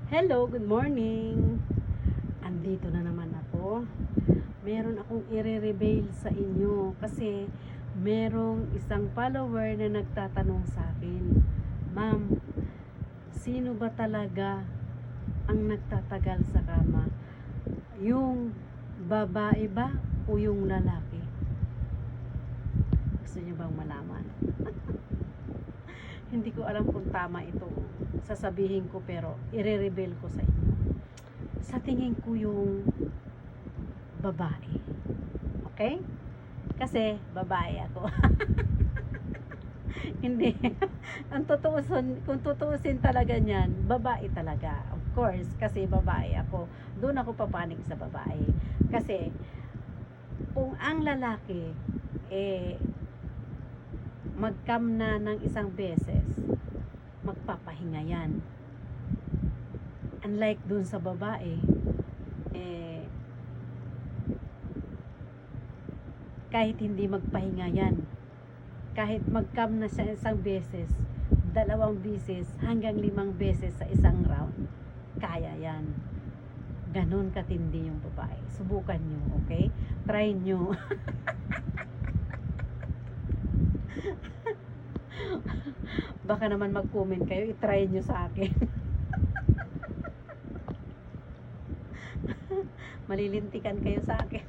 Hello, good morning. Andito na naman ako. Meron akong i-reveal sa inyo kasi merong isang follower na nagtatanong sa akin, Ma'am, sino ba talaga ang nagtatagal sa kama? Yung babae ba o yung lalaki? Gusto niyo bang malaman? Hindi ko alam kung tama ito sasabihin ko, pero i-reveal ko sa inyo. Sa tingin ko yung babae. Okay? Kasi babae ako. Hindi. Kung tutuusin talaga niyan, babae talaga. Of course, kasi babae ako. Doon ako papanig sa babae. Kasi kung ang lalaki mag-cam na ng isang beses, magpapahinga yan. Unlike dun sa babae, kahit hindi magpahinga yan, kahit mag-cam na siya isang beses, 2 beses, hanggang 5 beses sa isang round, kaya yan. Ganon katindi yung babae. Subukan nyo, okay? Try nyo. Baka naman mag-comment kayo, i-try nyo sa akin. Malilintikan kayo sa akin.